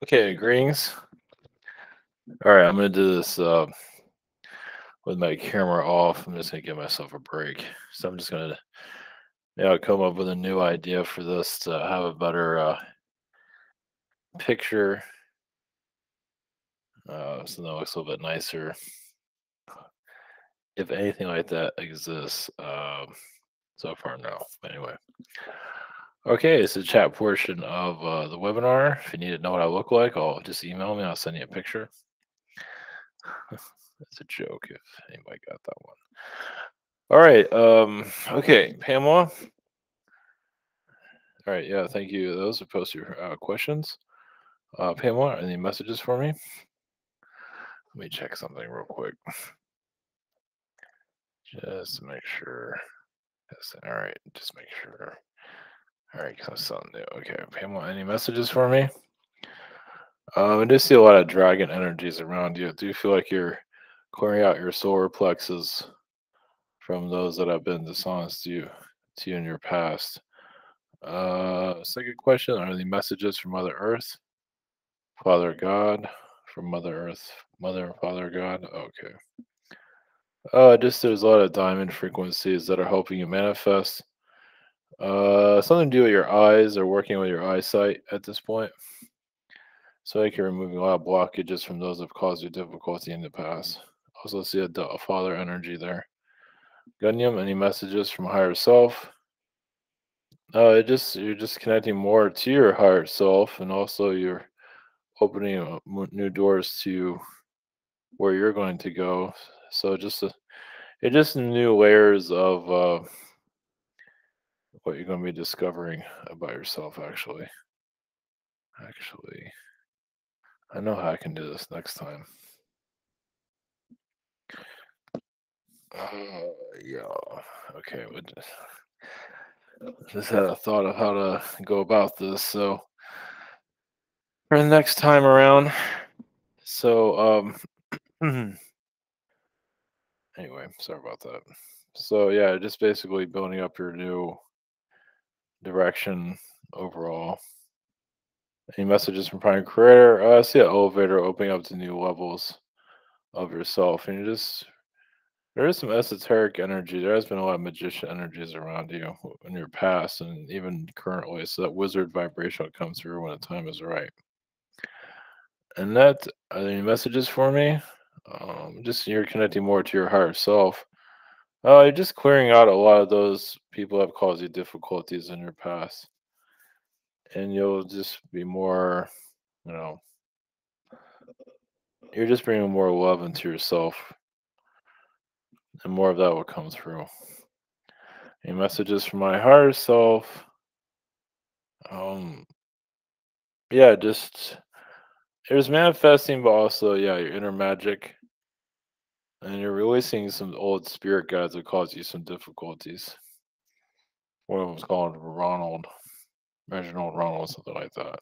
Okay, greetings. All right, I'm gonna do this with my camera off. I'm just gonna give myself a break. So I'm just gonna, come up with a new idea for this to have a better picture, so that it looks a little bit nicer. If anything like that exists, so far no. Anyway, okay, it's the chat portion of the webinar. If you need to know what I look like, I'll just email me. I'll send you a picture. That's a joke if anybody got that one. All right. Okay, Pamela. All right, yeah, thank you. Those are post your questions. Pamela, any messages for me? Let me check something real quick, just to make sure. Yes, all right, just make sure. All right, because something new. Okay, Pamela, any messages for me? I do see a lot of dragon energies around you. Do you feel like you're clearing out your solar plexus from those that have been dishonest to you in your past? Second question: are any messages from Mother Earth, Father God, from Mother Earth, Mother and Father God? Okay. Just there's a lot of diamond frequencies that are helping you manifest. Something to do with your eyes or working with your eyesight at this point. So like you're removing a lot of blockages from those that have caused you difficulty in the past. Also see a father energy there. Gunyam, any messages from higher self? Just you're just connecting more to your higher self, and also you're opening new doors to where you're going to go. So it's just new layers of what you're going to be discovering about yourself. Actually, I know how I can do this next time. Uh, yeah. Okay. Just had a thought of how to go about this. So for the next time around. So anyway, sorry about that. So yeah, just basically building up your new direction overall. Any messages from Prime Creator? I see an elevator opening up to new levels of yourself, and there is some esoteric energy. There has been a lot of magician energies around you in your past and even currently. So that wizard vibration will come through when the time is right. And that are there any messages for me? Just you're connecting more to your higher self. You're just clearing out a lot of those people that have caused you difficulties in your past, and you'll just be more, you know, you're just bringing more love into yourself, and more of that will come through. Any messages from my higher self? Um, yeah, just there's manifesting, but also yeah, your inner magic, and you're releasing some old spirit guides that caused you some difficulties. One of them's called Ronald, Reginald Ronald, something like that.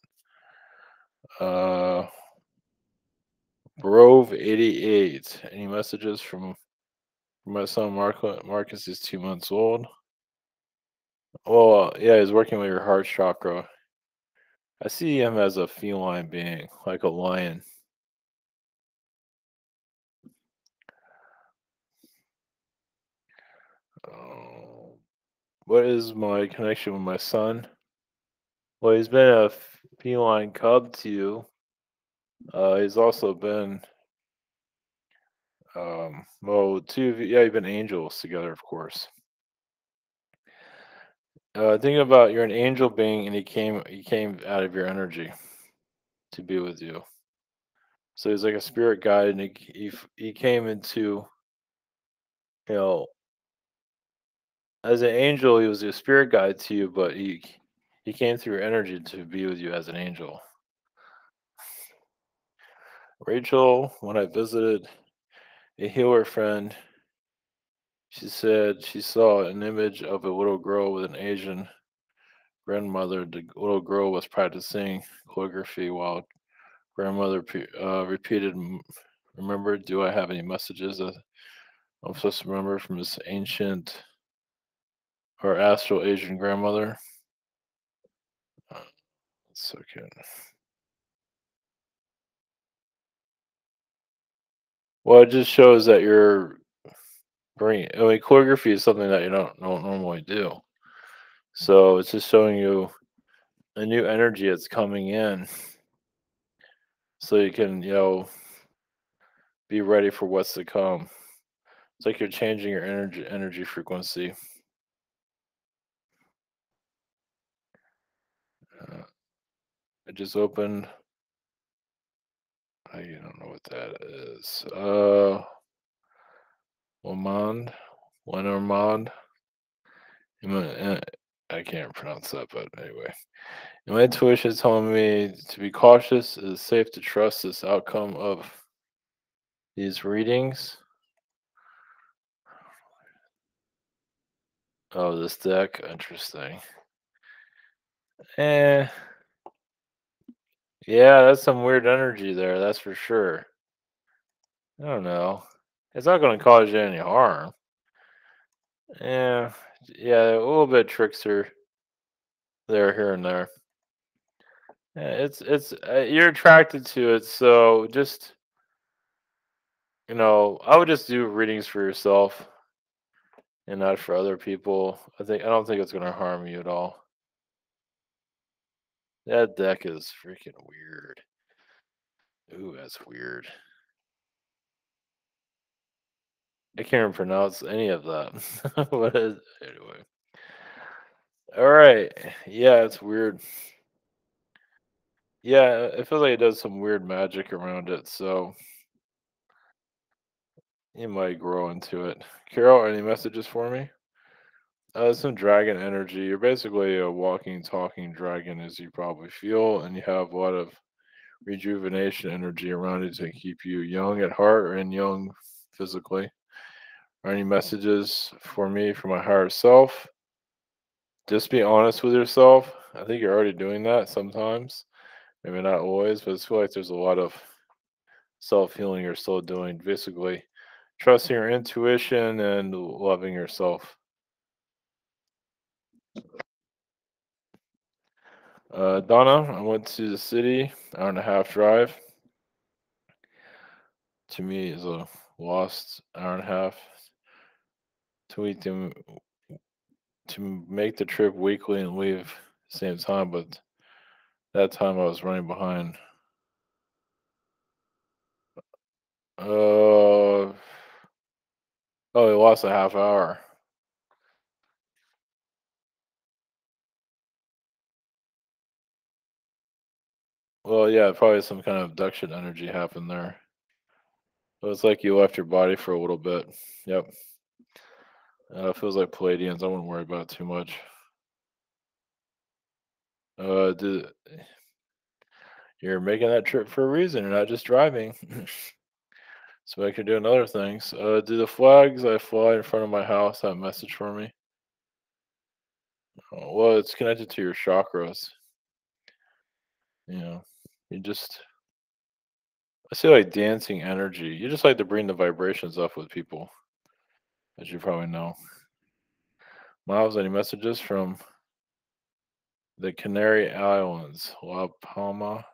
Uh, Grove 88. Any messages from my son Marco? Marcus is 2 months old. Well, yeah, he's working with your heart chakra. I see him as a feline being, like a lion. Uh, what is my connection with my son? Well, he's been a feline cub to you. He's also been, well, two of you, yeah, you've been angels together, of course. Think about you're an angel being, and he came out of your energy to be with you. So he's like a spirit guide, and he came into, you know, as an angel, he was a spirit guide to you, but he came through your energy to be with you as an angel. Rachel, when I visited a healer friend, she said she saw an image of a little girl with an Asian grandmother. The little girl was practicing calligraphy while grandmother repeated, "Remember, do I have any messages that I'm supposed to remember from this ancient or astral Asian grandmother?" Uh, It's so cute. Well, it just shows that you're bringing. I mean, calligraphy is something that you don't normally do. So it's just showing you a new energy that's coming in, so you can be ready for what's to come. It's like you're changing your energy frequency. Uh, I just opened. I don't know what that is. Lamond, Lenormand. I can't pronounce that, but anyway. My intuition is telling me to be cautious. It is safe to trust this outcome of these readings. Oh, this deck. Interesting. Eh. Yeah, that's some weird energy there, that's for sure. I don't know. It's not going to cause you any harm. Yeah, yeah, a little bit trickster there, here and there. Yeah, it's you're attracted to it, so just I would just do readings for yourself and not for other people. I don't think it's going to harm you at all. That deck is freaking weird. Ooh, that's weird. I can't even pronounce any of that. What is anyway? All right. Yeah, it's weird. Yeah, it feels like it does some weird magic around it, so you might grow into it. Carol, any messages for me? Some dragon energy. You're basically a walking, talking dragon, as you probably feel, and you have a lot of rejuvenation energy around you to keep you young at heart and young physically. Are any messages for me for my higher self? Just be honest with yourself. I think you're already doing that sometimes. Maybe not always, but I feel like there's a lot of self healing you're still doing. Basically, trusting your intuition and loving yourself. Donna, I went to the city, hour and a half drive. To me, is a lost hour and a half. To make the trip weekly and leave same time, but that time I was running behind. Uh, oh, we lost a half hour. Well, yeah, probably some kind of abduction energy happened there. It was like you left your body for a little bit. Yep. Feels like Palladians. I wouldn't worry about it too much. Did, you're making that trip for a reason. You're not just driving. So I could do other things. Do the flags I fly in front of my house have a message for me? Well, it's connected to your chakras. You know, you just, I see like dancing energy. You just like to bring the vibrations up with people, as you probably know. Miles, any messages from the Canary Islands? La Palma.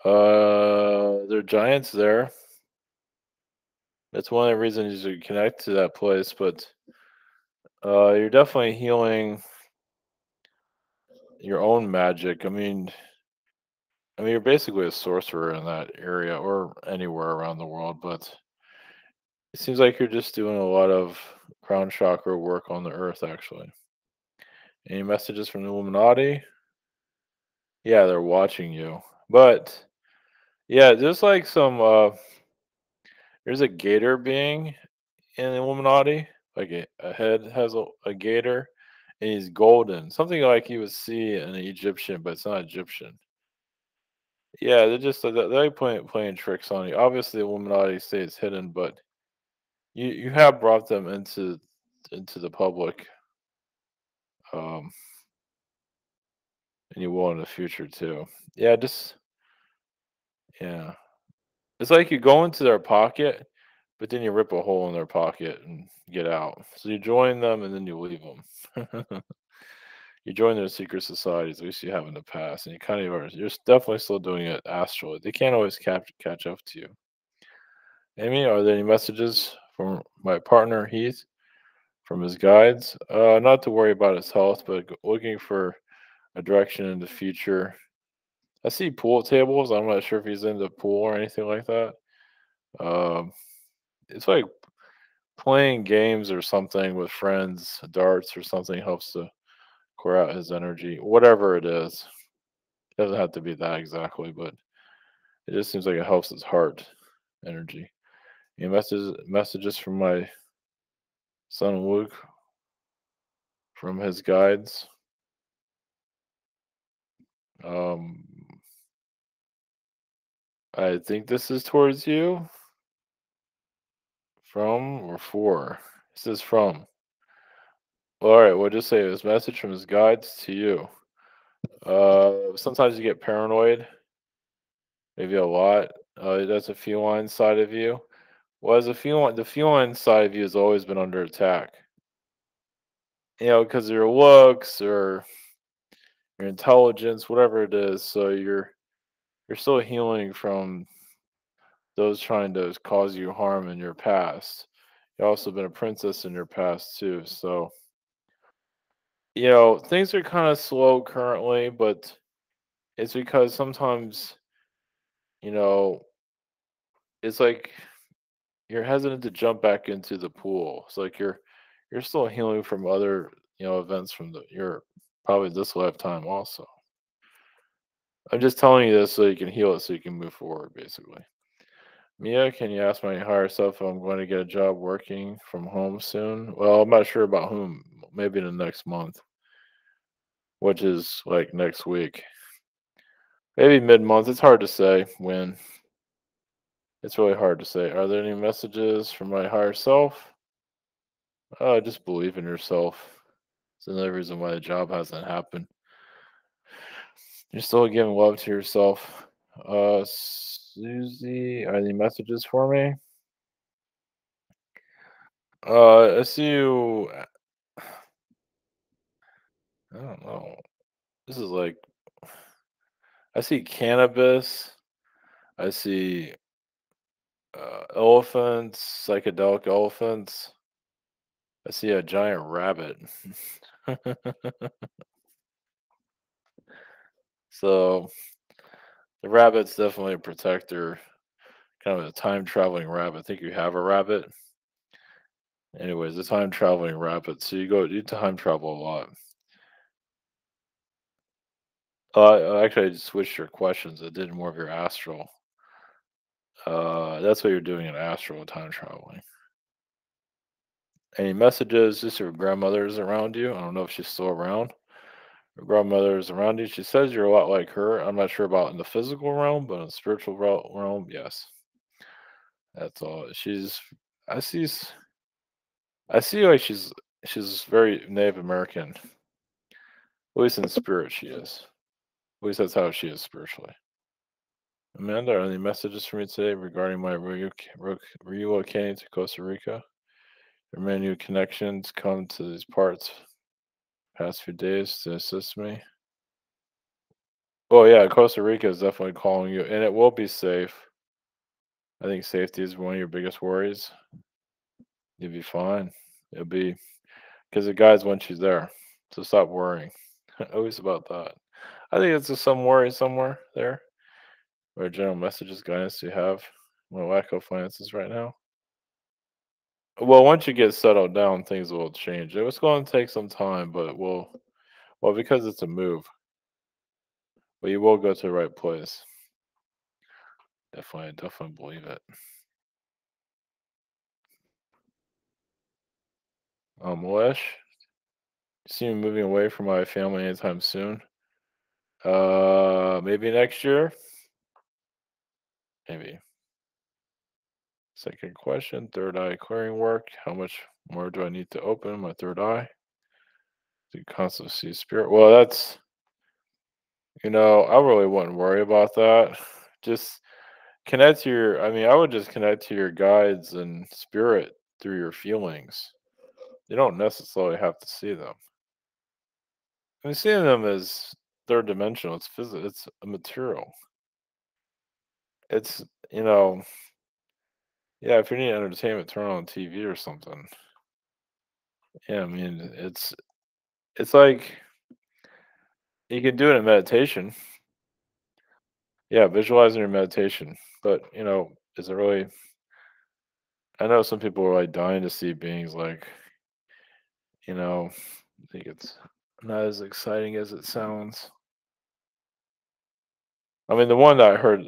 There are giants there. That's one of the reasons you should connect to that place, but you're definitely healing your own magic. I mean, you're basically a sorcerer in that area or anywhere around the world, but it seems like you're just doing a lot of crown chakra work on the earth, actually. Any messages from the Illuminati? Yeah, they're watching you. But yeah, there's like there's a gator being in the Illuminati. Like a head has a gator, and he's golden. Something like you would see in an Egyptian, but it's not Egyptian. Yeah, they're like playing tricks on you. Obviously, the Illuminati stays hidden, but you have brought them into the public, um, and you will in the future too. Yeah, just yeah. It's like you go into their pocket, but then you rip a hole in their pocket and get out. So you join them and then you leave them. You join their secret societies, at least you have in the past, and you kind of are. You're definitely still doing it astrally. They can't always catch up to you. Amy, are there any messages from my partner Heath from his guides? Not to worry about his health, but looking for a direction in the future. I see pool tables. I'm not sure if he's into pool or anything like that. Um, it's like playing games or something with friends, darts or something helps to clear out his energy, whatever it is. It doesn't have to be that exactly, but it just seems like it helps his heart energy. Any messages from my son Luke from his guides. Um, I think this is towards you. From or for? It says from. Well, all right, we'll just say this message from his guides to you. Sometimes you get paranoid, maybe a lot. That's a feline side of you. Well, as a feline, the feline side of you has always been under attack. Because of your looks or your intelligence, whatever it is. So you're still healing from those trying to cause you harm in your past. You also been a princess in your past too. So things are kind of slow currently, but it's because sometimes you know it's like you're hesitant to jump back into the pool. It's like you're still healing from other events from your probably this lifetime also. I'm just telling you this so you can heal it so you can move forward basically. Mia, can you ask my higher self if I'm going to get a job working from home soon? Well, I'm not sure about whom. Maybe in the next month, which is like next week. Maybe mid-month. It's hard to say when. It's really hard to say. Are there any messages from my higher self? Just believe in yourself. It's another reason why the job hasn't happened. You're still giving love to yourself. Susie, are there any messages for me? I see you. I don't know. This is like I see cannabis. I see elephants, psychedelic elephants. I see a giant rabbit. So the rabbit's definitely a protector, kind of a time traveling rabbit. I think you have a rabbit. Anyways, a time traveling rabbit. So you time travel a lot. Actually, I just switched your questions. I did more of your astral. That's what you're doing in astral time traveling. Any messages? Just your grandmother's around you. I don't know if she's still around. Your grandmother is around you. She says you're a lot like her. I'm not sure about in the physical realm, but in the spiritual realm, yes. That's all. I see. I see like she's very Native American. At least in spirit, she is. At least that's how she is spiritually. Amanda, are there any messages for me today regarding my relocating to Costa Rica? There are many new connections come to these parts past few days to assist me. Oh yeah, Costa Rica is definitely calling you, and it will be safe. I think safety is one of your biggest worries. You'll be fine. It'll be because the guys want you there, so stop worrying. Always about that. I think it's just some worry somewhere there. Or general messages, guidance you have. My lack of finances right now. Well, once you get settled down, things will change. It was going to take some time, but well, because it's a move, but you will go to the right place. Definitely believe it. Malesh, see me moving away from my family anytime soon. Maybe next year. Maybe. Second question, third eye clearing work. How much more do I need to open my third eye to constantly see spirit? Well, I really wouldn't worry about that. Just connect to your, I mean, I would just connect to your guides and spirit through your feelings. You don't necessarily have to see them. I mean, seeing them is third dimensional. It's physical. It's a material. It's, you know, Yeah, if you need entertainment, turn on TV or something. Yeah, I mean, it's like you can do it in meditation. Yeah, visualizing your meditation. But, is it really I know some people are like dying to see beings like, I think it's not as exciting as it sounds. I mean, the one that I heard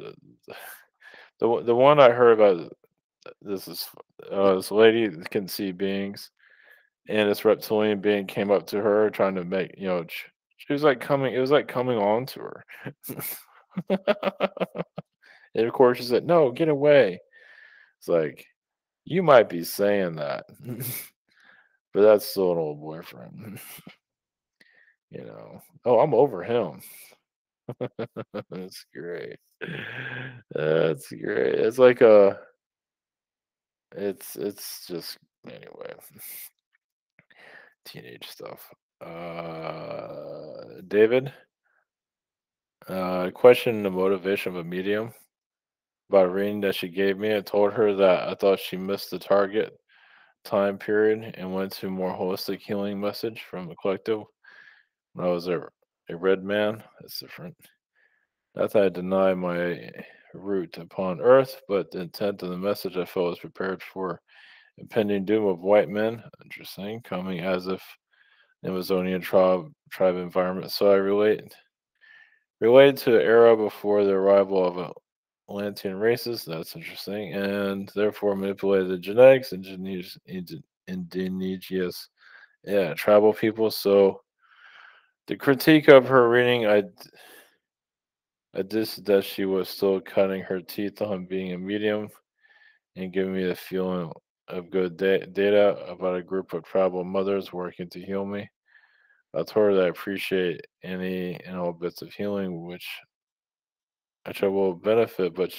the one I heard about this is this lady that can see beings, and this reptilian being came up to her trying to make, she was like coming it was like coming on to her. And of course she said, "No, get away." It's like, you might be saying that, but that's still an old boyfriend. Oh, I'm over him. That's great. That's great. It's like it's just anyway, teenage stuff. David, question the motivation of a medium about a reading that she gave me. I told her that I thought she missed the target time period and went to more holistic healing message from the collective when I was a red man. That's different. Not that I deny my root upon earth, but the intent of the message I felt was prepared for impending doom of white men. Interesting, coming as if Amazonian tribe environment. So I relate to the era before the arrival of Atlantean races. That's interesting, and therefore manipulated the genetics and indigenous, yeah, tribal people. So the critique of her reading, I dissed that she was still cutting her teeth on being a medium and giving me the feeling of good data about a group of tribal mothers working to heal me. I told her that I appreciate any and all bits of healing which I will benefit, but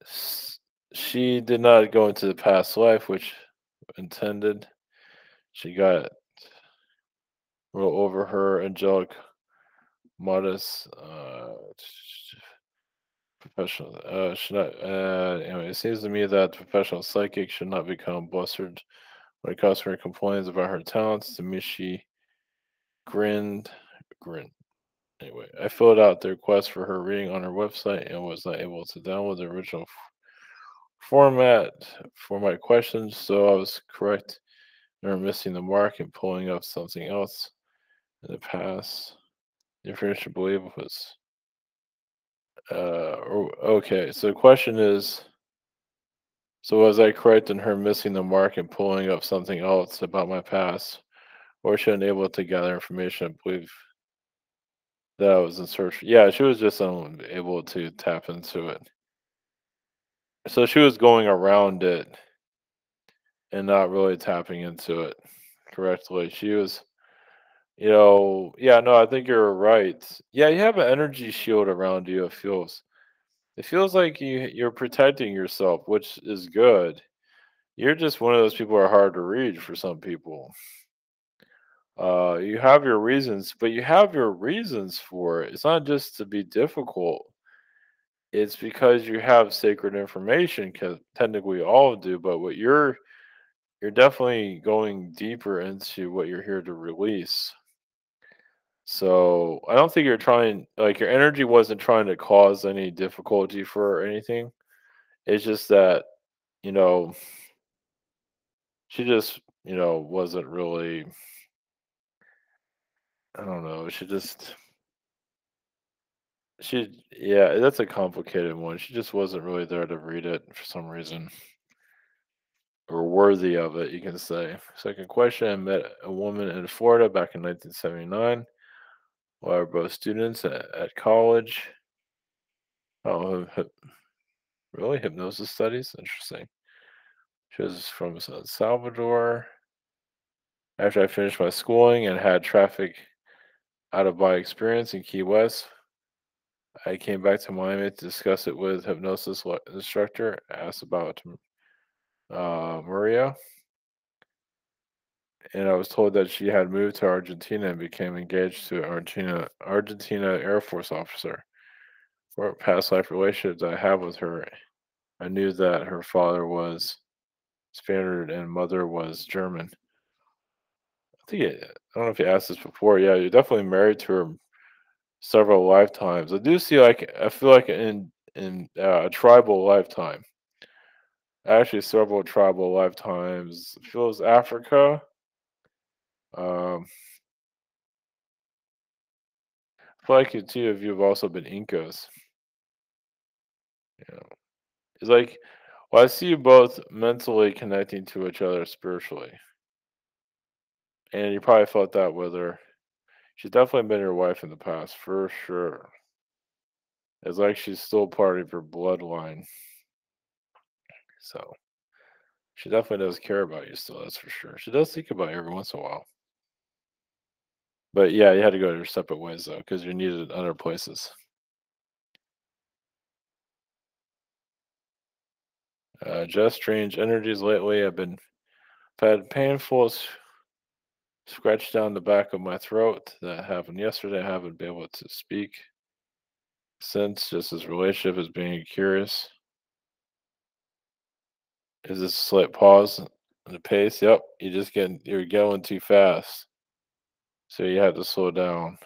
s- she did not go into the past life, which intended. She got roll over her angelic modest professional should not anyway, it seems to me that the professional psychic should not become blustered when a customer complains about her talents. To me she grinned grinned. Anyway, I filled out the request for her reading on her website and was not able to download the original format for my questions, so I was correct in missing the mark and pulling up something else in the past. The information I believe was okay. So the question is, so was I correct in her missing the mark and pulling up something else about my past, or she unable to gather information? I believe that I was in search. Yeah, she was just unable to tap into it. So she was going around it and not really tapping into it correctly. She was, yeah, no, I think you're right. Yeah, you have an energy shield around you. It feels like you're protecting yourself, which is good. You're just one of those people who are hard to read for some people. You have your reasons, but you have your reasons for it. It's not just to be difficult. It's because you have sacred information. Because technically, all do. But you're definitely going deeper into what you're here to release. So I don't think you're trying. Like your energy wasn't trying to cause any difficulty for anything. It's just that you know she just wasn't really. I don't know. Yeah, that's a complicated one. She just wasn't really there to read it for some reason, or worthy of it, you can say. Second question: I met a woman in Florida back in 1979 while we were both students at college. Oh, really? Hypnosis studies? Interesting. She was from San Salvador. After I finished my schooling and had traffic out of body experience in Key West, I came back to Miami to discuss it with hypnosis instructor. Asked about Maria, and I was told that she had moved to Argentina and became engaged to Argentina Air Force officer for a past life relationship that I have with her. I knew that her father was Spaniard and mother was German. I don't know if you asked this before. Yeah, you're definitely married to her several lifetimes. I feel like in a tribal lifetime. Actually, several tribal lifetimes. I feel it was Africa. Um, I feel like the two of you have also been Incas. You know, it's like, well, I see you both mentally connecting to each other spiritually, and you probably felt that with her. She's definitely been your wife in the past, for sure. It's like she's still part of your bloodline, so she definitely does care about you still. That's for sure. She does think about you every once in a while. But yeah, you had to go your separate ways though, because you're needed in other places. Just strange energies lately. I've had painful scratch down the back of my throat that happened yesterday. I haven't been able to speak since. Just this relationship is being curious. Is this a slight pause in the pace? Yep. You're going too fast. So you have to slow down.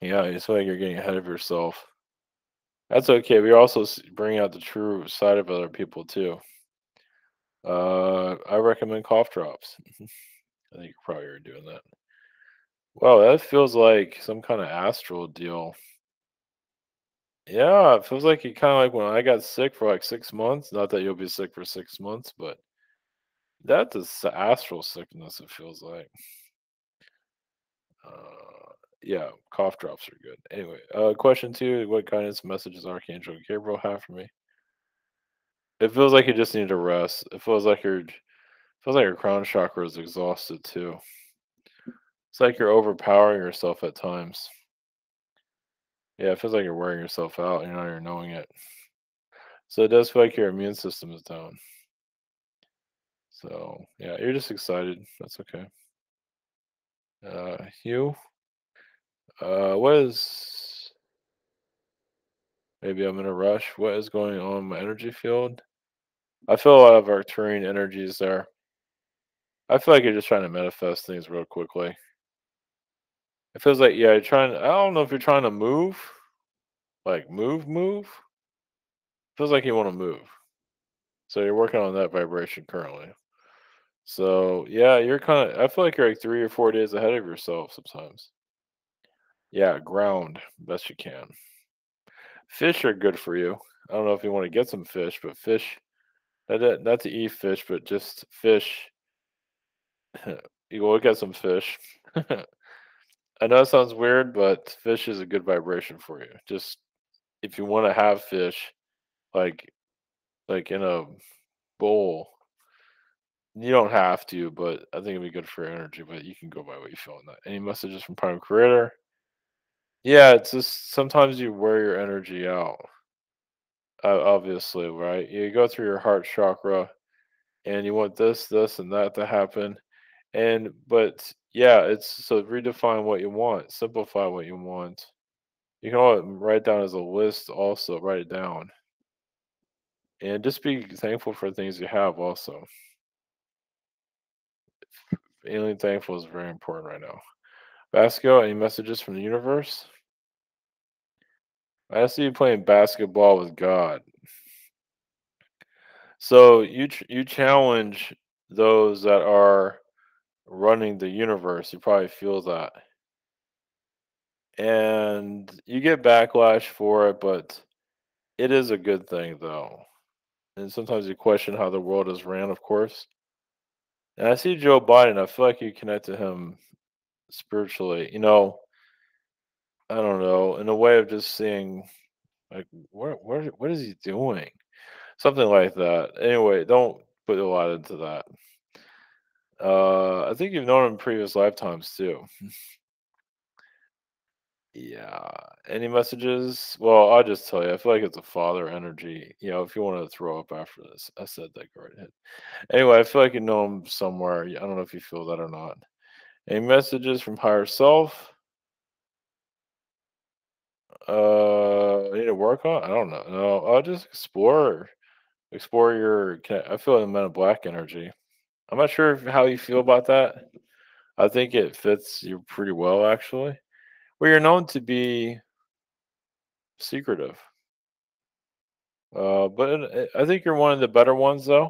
Yeah, it's like you're getting ahead of yourself. That's okay. We also bring out the true side of other people too. I recommend cough drops. I think you probably are doing that. Wow, that feels like some kind of astral deal. Yeah, it feels like it kind of like when I got sick for like 6 months. Not that you'll be sick for 6 months, but that's astral sickness. It feels like. Yeah, cough drops are good. Anyway, question two: what guidance messages Archangel Gabriel have for me? It feels like you just need to rest. Feels like your crown chakra is exhausted too. It's like you're overpowering yourself at times. Yeah, it feels like you're wearing yourself out. You're not even knowing it. So it does feel like your immune system is down. So yeah, you're just excited. That's okay. Hugh, what is? Maybe I'm in a rush. What is going on in my energy field? I feel a lot of Arcturian energies there. I feel like you're just trying to manifest things real quickly. It feels like yeah, you're trying. I don't know if you're trying to move, like move. Feels like you want to move. So you're working on that vibration currently. So yeah, you're kind of. I feel like you're like 3 or 4 days ahead of yourself sometimes. Yeah, ground best you can. Fish are good for you. I don't know if you want to get some fish, but fish not to eat fish, but just fish. You will get some fish. I know it sounds weird, but fish is a good vibration for you. Just if you want to have fish, like in a bowl, you don't have to, but I think it'd be good for your energy. But you can go by what you feel on that. Any messages from Prime Creator? Yeah, it's just sometimes you wear your energy out. Obviously, right? You go through your heart chakra, and you want this, and that to happen. But yeah, it's so redefine what you want, simplify what you want. You can all write down as a list. Also, write it down, and just be thankful for things you have. Also, feeling thankful is very important right now. Basco, any messages from the universe? I see you playing basketball with God. So you challenge those that are running the universe. You probably feel that, and you get backlash for it, but it is a good thing though. And sometimes you question how the world is ran, of course. And I see Joe Biden. I feel like you connect to him spiritually. I don't know, in a way of just seeing like what is he doing? Something like that. Anyway, don't put a lot into that. I think you've known him in previous lifetimes too. Yeah. Any messages? Well, I'll just tell you, I feel like it's a father energy. If you want to throw up after this, I said that, go right ahead. Anyway, I feel like you know him somewhere. I don't know if you feel that or not. Any messages from higher self? I need to work on? I don't know. No, I'll just explore your. I feel the Men in Black energy. I'm not sure how you feel about that. I think it fits you pretty well, actually. Well, you're known to be secretive, but I think you're one of the better ones, though,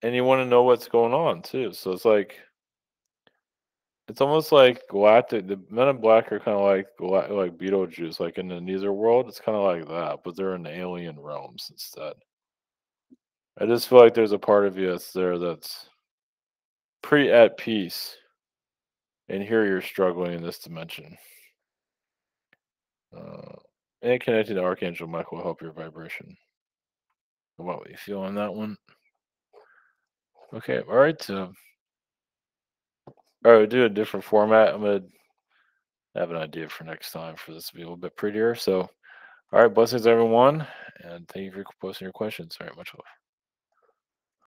and you want to know what's going on too. So it's almost like galactic. The Men in Black are kind of like like Beetlejuice, like in the Neither world. It's kind of like that, but they're in alien realms instead. I just feel like there's a part of you that's there that's pretty at peace, and here you're struggling in this dimension. Uh, and connecting to Archangel Michael will help your vibration. What you feel on that one? Okay, all right. All right, we'll do a different format. I'm gonna have an idea for next time for this to be a little bit prettier. So, all right, blessings everyone, and thank you for posting your questions. All right, much love.